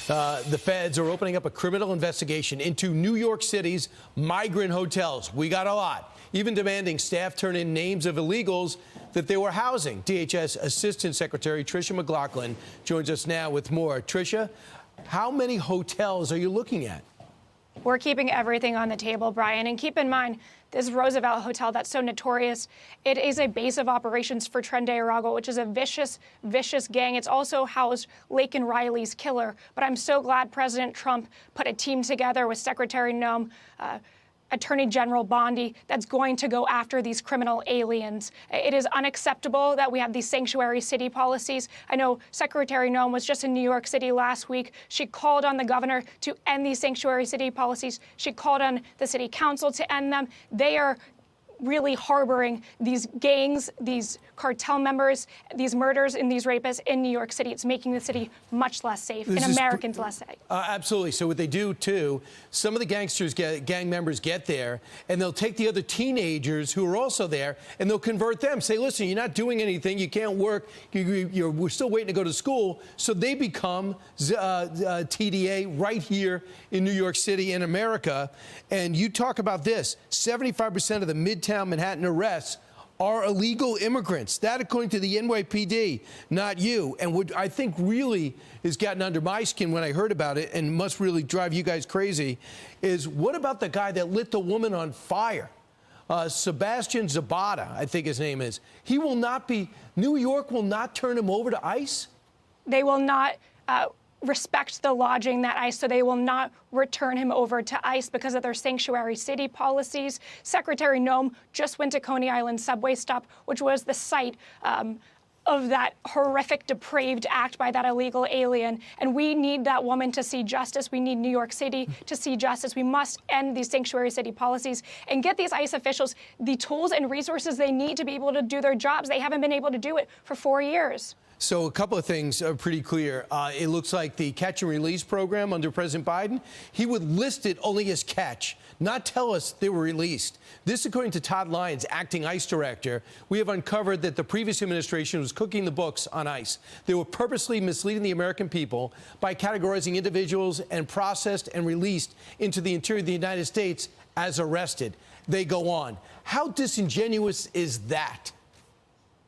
The feds are opening up a criminal investigation into New York City's migrant hotels. We got a lot, even demanding staff turn in names of illegals that they were housing. DHS Assistant Secretary Tricia McLaughlin joins us now with more. Tricia, how many hotels are you looking at? We're keeping everything on the table, Brian. And keep in mind, this Roosevelt Hotel that's so notorious, it is a base of operations for Tren de Aragua, which is a vicious, vicious gang. It's also housed Laken Riley's killer. But I'm so glad President Trump put a team together with Secretary Noem, Attorney General Bondi, that's going to go after these criminal aliens. It is unacceptable that we have these sanctuary city policies. I know Secretary Noem was just in New York City last week. She called on the governor to end these sanctuary city policies. She called on the city council to end them. They are really harboring these gangs, these cartel members, these murders and these rapists in New York City. It's making the city much less safe and Americans less safe. Absolutely. So what they do, too, some of the gang members get there, and they'll take the other teenagers who are also there, and they'll convert them. Say, listen, you're not doing anything. You can't work. We're still waiting to go to school. So they become TDA right here in New York City in America. And you talk about this, 75% of the Midtown Manhattan arrests are illegal immigrants. That, according to the NYPD, not you. And what I think really has gotten under my skin when I heard about it, and must really drive you guys crazy, is what about the guy that lit the woman on fire? Sebastian Zapata, I think his name is. He will not be, New York will not turn him over to ICE? They will not respect the lodging that ICE, so they will not return him over to ICE because of their sanctuary city policies. Secretary Noem just went to Coney Island subway stop, which was the site of that horrific, depraved act by that illegal alien. And we need that woman to see justice. We need New York City to see justice. We must end these sanctuary city policies and get these ICE officials the tools and resources they need to be able to do their jobs. They haven't been able to do it for 4 years. So a couple of things are pretty clear. It looks like the catch and release program under President Biden, he would list it only as catch, not tell us they were released. This, according to Todd Lyons, acting ICE director, we have uncovered that the previous administration was cooking the books on ICE. They were purposely misleading the American people by categorizing individuals and processed and released into the interior of the United States as arrested. They go on. How disingenuous is that?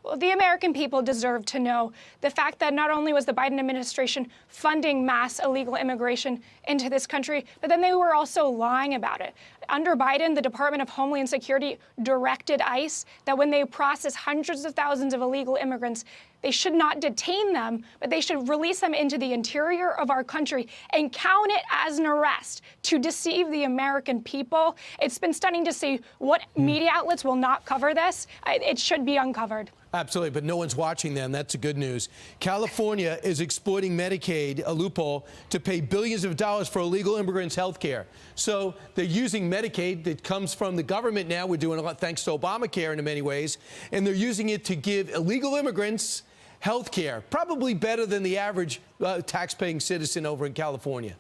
Well, the American people deserve to know the fact that not only was the Biden administration funding mass illegal immigration into this country, but then they were also lying about it. Under Biden, the Department of Homeland Security directed ICE that when they process hundreds of thousands of illegal immigrants, they should not detain them, but they should release them into the interior of our country and count it as an arrest to deceive the American people. It's been stunning to see what media outlets will not cover this. It should be uncovered. Absolutely, but no one's watching them. That's the good news. California is exploiting Medicaid, a loophole, to pay billions of dollars for illegal immigrants' health care. So they're using Medicaid that comes from the government now. We're doing a lot thanks to Obamacare in many ways. And they're using it to give illegal immigrants health care, probably better than the average tax-paying citizen over in California.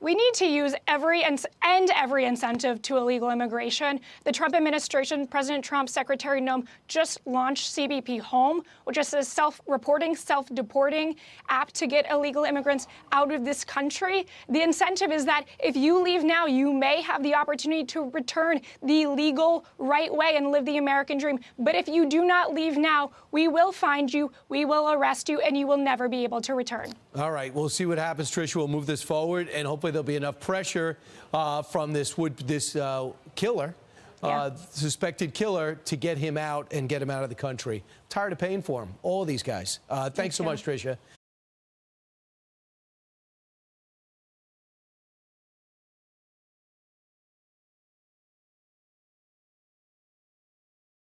We need to use end every incentive to illegal immigration. The Trump administration, President Trump, Secretary Noem, just launched CBP Home, which is a self-reporting, self-deporting app to get illegal immigrants out of this country. The incentive is that if you leave now, you may have the opportunity to return the legal right way and live the American dream. But if you do not leave now, we will find you, we will arrest you, and you will never be able to return. All right, we'll see what happens, Tricia. We'll move this forward, and hopefully there'll be enough pressure from this killer, suspected killer, to get him out and get him out of the country. Tired of paying for him, all of these guys. Thanks so much, Tricia.